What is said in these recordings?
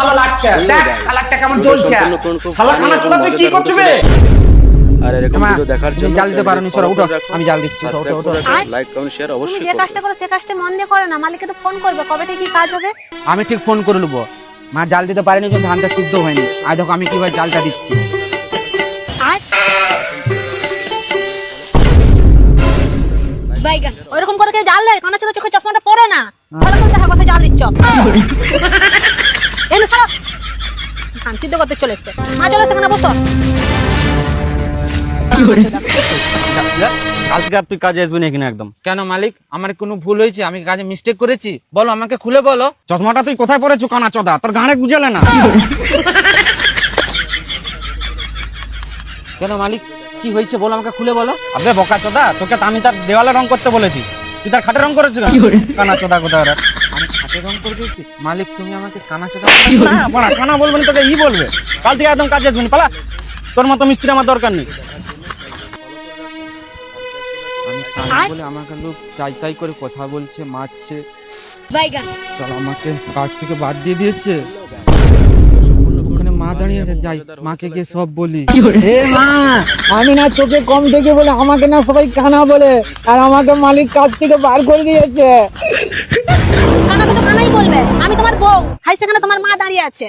ভালো লাগছে, দেখ কালারটা কেমন জ্বলছে। শালা কানা চোদা তুই কি করছিস বে? আর এরকম ভিডিও দেখার জন্য জাল দিতে পারোনি, সরো উঠো, আমি জাল দিচ্ছি। লাইক কমেন্ট শেয়ার তুমি অবশ্যই যে কাজটা করো সে কাজটা মন দিয়ে করো না, মালিককে তো ফোন করবে কবে থেকে কি কাজ হবে। আমি ঠিক ফোন করে নেবো। মা জাল দিতে পারেনি যে ধানটা সিদ্ধ হয়নি। আর দেখো আমি কিভাবে জালটা দিচ্ছি। ওইরকম করে কেউ জাল দেয়? কানা চোদা চোখে চশমাটা পরো না, ভালো করে দেখা কথা জাল দিচ্ছ। এনে ছাড়ো, ধান সিদ্ধ করতে চলে এসছে। মা চলে এসছে, কেন বসো। কালকে আর তুই কাজে আসবি না এখানে একদম। কেন মালিক, আমার কোনো ভুল হয়েছে? আমি কাজে মিস্টেক করেছি? বলো, আমাকে খুলে বলো। চশমাটা তুই কোথায় পড়েছো কানা চোদা? তোর গাঁড়ে বুঝালে না কেন মালিক, কি হয়েছে বলো, আমাকে খুলে বলো। আবে বোকা চোদা, তোকে তো আমি তার দেওয়ালে রং করতে বলেছি, তুই তার খাটে রং করেছিস কানা চোদা কোথায়? আমি খাটে রং করে দিয়েছি? মালিক তুমি আমাকে কানা চোদা না বলা, কানা বলবেন তোকে ই বলবে। কাল থেকে একদম কাজে আসবেন, পালা। তোর মতো মিস্ত্রি আমার দরকার নেই। আমি কাজ বলে আমাকে লোক চাই তাই করে কথা বলছে, মারছে। চল, আমাকে কাজ থেকে বাদ দিয়ে দিয়েছে। ওখানে মা দাঁড়িয়ে আছে, যাই মাকে গিয়ে সব বলি। এ মা, আমি না চোখে কম থেকে বলে আমাকে না সবাই কানা বলে, আর আমাকে মালিক কাজ থেকে বার করে দিয়েছে। কানাকে তো কানাই বলবে, আমি তোমার বউ। হাই, সেখানে তোমার মা দাঁড়িয়ে আছে।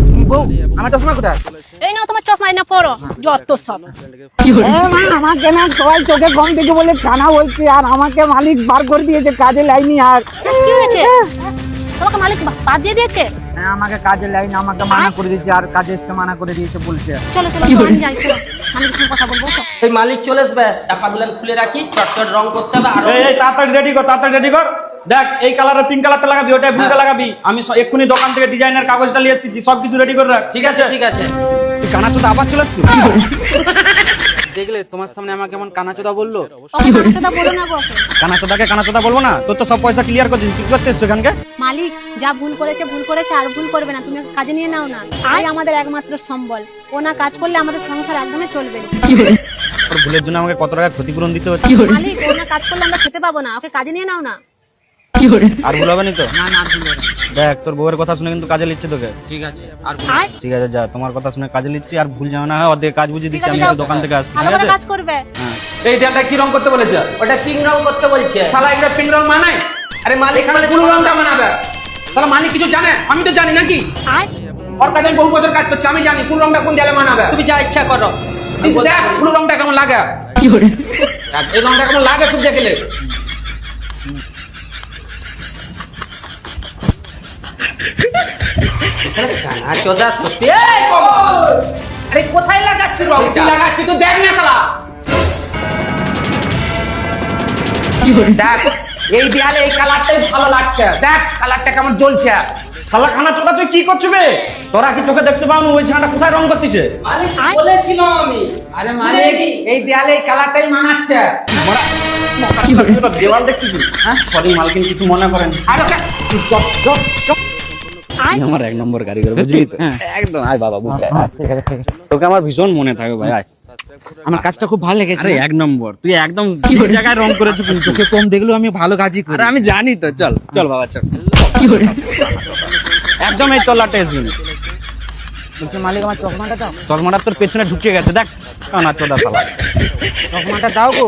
তুমি বউ, আমার চশমা কোথায়? এই নাও তোমার চশমা, এনে পরো। যত সব। এ মা, আমাকে না সবাই চোখে কম থেকে বলে কানা বলছে, আর আমাকে মালিক বার করে দিয়েছে কাজে লাইনি। আর কি হয়েছে? তোমাকে মালিক বাদ দিয়ে দিয়েছে? হ্যাঁ, আমাকে কাজে লাইন, আমাকে মানা করে দিয়েছে, আর কাজে আসতে মানা করে দিয়েছে বলছে। চলো চলো, আমি যাই, চলো মালিকের সঙ্গে কথা বলবো। এই মালিক চলে আসবে, চাপাগুলো খুলে রাখি, চটচট রং করতে হবে। আর এই তাড়াতাড়ি রেডি কর, তাড়াতাড়ি রেডি কর। দেখ এই কালারের পিঙ্ক কালারটা লাগাবি, ওটা ব্লুটা লাগাবি। আমি এক্ষুনি দোকান থেকে ডিজাইনের কাগজটা নিয়ে এসেছি, সবকিছু রেডি করে রাখ। ঠিক আছে ঠিক আছে। তুই কানা চোদা আবার চলে আসছিস? দেখলে তোমার সামনে আমাকে কেমন কানা চোদা বললো। ওকে কানাচোদা বলো না গো। কানা চোদাকে কানা চোদা বলবো না? তোর তো সব পয়সা ক্লিয়ার করে দিচ্ছি, তুই করতে এসছো এখানকে। মালিক যা ভুল করেছে ভুল করেছে, আর ভুল করবে না। তুমি ওকে কাজে নিয়ে নাও না, তাই আমাদের একমাত্র সম্বল। ও না কাজ করলে আমাদের সংসার একদমই চলবে না। তোর ভুলের জন্য আমাকে কত টাকা ক্ষতিপূরণ দিতে হচ্ছে। মালিক ও না কাজ করলে আমরা খেতে পাবো না, ওকে কাজে নিয়ে নাও না। আর ভুল হবে না তো? না না, আর ভুল হবে না। দেখ তোর বউয়ের কথা শুনে কিন্তু কাজে লিচ্ছে তোকে। ঠিক আছে, আর ঠিক আছে, যা, তোমার কথা শুনে কাজে লিচ্ছি। আর ভুল যেন না হয়, ওদের কাজ বুঝিয়ে দিচ্ছি, আমি একটু দোকান থেকে আসছি। ভালো ঠিক করে আছে? কাজ করবে। হ্যাঁ। এই দেয়ালটা কি রং করতে বলেছে? ওটা পিঙ্ক রং করতে বলছে। শালা এটা পিঙ্ক রং মানায়? আরে মালিক মানে ব্লু রংটা মানাবে। শালা মালিক কিছু জানে? আমি তো জানি নাকি? ওর কাছে আমি বহু বছর কাজ করছি, আমি জানি কোন রংটা কোন দেয়ালে মানাবে। তুমি যা ইচ্ছা করো। কিন্তু দেখ ব্লু রংটা কেমন লাগে। দেখ, এই রংটা কেমন লাগে শুধু দেখলে। কানা চোদা সত্যি। এই কমল! আরে কোথায় লাগাচ্ছি রংটা? লাগাচ্ছি তো দেখ না শালা। দেখ এই দেয়ালে এই কালারটাই ভালো লাগছে, দেখ কালারটা কেমন জ্বলছে। শালা কানা চোদা তুই কি করছিস বে? তোরা কি চোখে দেখতে পাও না ওই ছেলেটা কোথায় রং করতেছে? মালিক বলেছিলাম আমি। আরে মালিক এই দেয়ালে এই কালারটাই মানাচ্ছে। দেওয়াল দেখতেছিস? হ্যাঁ, সরি মালকিন, কিছু মনে করেন। আর ওকে চপ চপ চপ। আমার এক নম্বর কারিগর, বুঝলি তো? একদম আয় বাবা, বুঝলি? তোকে আমার ভীষণ মনে থাকবে ভাই, আয়। আমার কাজটা খুব ভালো লেগেছে। আরে এক নম্বর, তুই একদম ঠিক জায়গায় রং করেছিস কিন্তু। তোকে কম দেখলেও আমি ভালো কাজই করি। আরে আমি জানি তো, চল চল বাবা চল। একদম এই তলাটা আসবি না। বলছি মালিক, আমার চশমাটা দাও। চশমাটা তোর পেছনে ঢুকে গেছে, দেখ কানা চোদা শালা। চশমাটা দাও গো।